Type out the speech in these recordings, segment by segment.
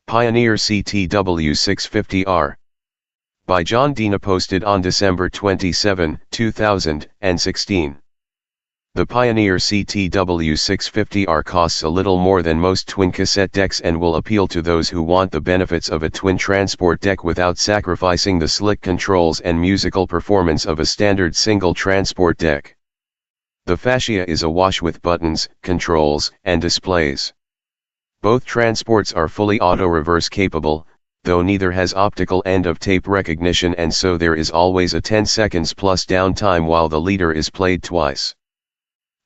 Pioneer CT-W650R. By John Dina, posted on December 27, 2016. The Pioneer CT-W650R costs a little more than most twin cassette decks and will appeal to those who want the benefits of a twin transport deck without sacrificing the slick controls and musical performance of a standard single transport deck. The fascia is awash with buttons, controls, and displays. Both transports are fully auto-reverse capable, though neither has optical end-of-tape recognition, and so there is always a 10 seconds plus downtime while the leader is played twice.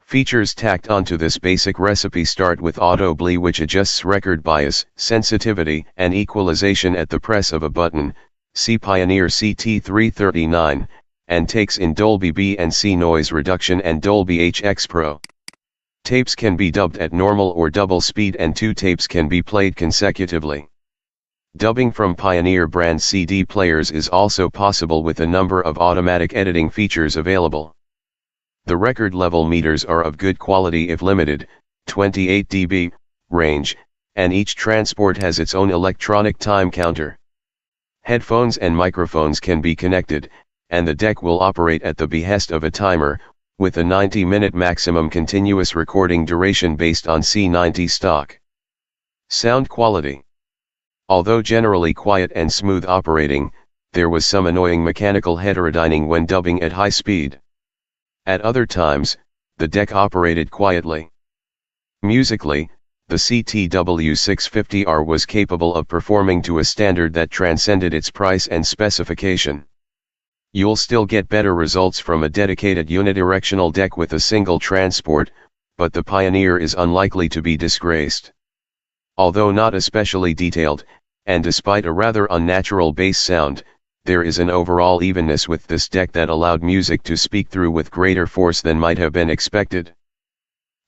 Features tacked onto this basic recipe start with auto bleed, which adjusts record bias, sensitivity, and equalization at the press of a button, see Pioneer CT339, and takes in Dolby B and C noise reduction and Dolby HX Pro. Tapes can be dubbed at normal or double speed, and 2 tapes can be played consecutively. Dubbing from Pioneer brand CD players is also possible with a number of automatic editing features available. The record level meters are of good quality if limited, 28 dB, range, and each transport has its own electronic time counter. Headphones and microphones can be connected, and the deck will operate at the behest of a timer, with a 90-minute maximum continuous recording duration based on C90 stock. Sound quality. Although generally quiet and smooth operating, there was some annoying mechanical heterodyning when dubbing at high speed. At other times, the deck operated quietly. Musically, the CT-W650R was capable of performing to a standard that transcended its price and specification. You'll still get better results from a dedicated unidirectional deck with a single transport, but the Pioneer is unlikely to be disgraced. Although not especially detailed, and despite a rather unnatural bass sound, there is an overall evenness with this deck that allowed music to speak through with greater force than might have been expected.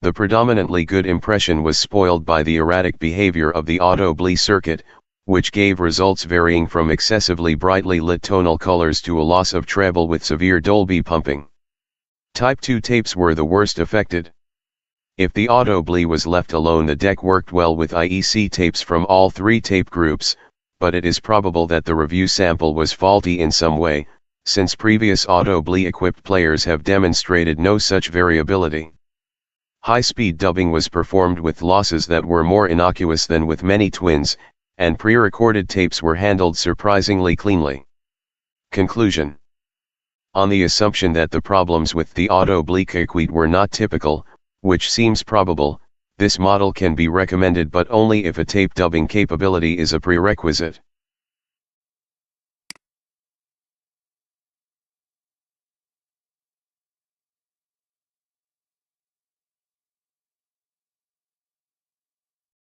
The predominantly good impression was spoiled by the erratic behavior of the auto bleed circuit, which gave results varying from excessively brightly lit tonal colors to a loss of treble with severe Dolby pumping. Type 2 tapes were the worst affected. If the auto bleed was left alone, the deck worked well with IEC tapes from all 3 tape groups, but it is probable that the review sample was faulty in some way, since previous auto bleed equipped players have demonstrated no such variability. High-speed dubbing was performed with losses that were more innocuous than with many twins, and pre-recorded tapes were handled surprisingly cleanly. Conclusion. On the assumption that the problems with the auto bleed circuit were not typical, which seems probable, this model can be recommended, but only if a tape dubbing capability is a prerequisite.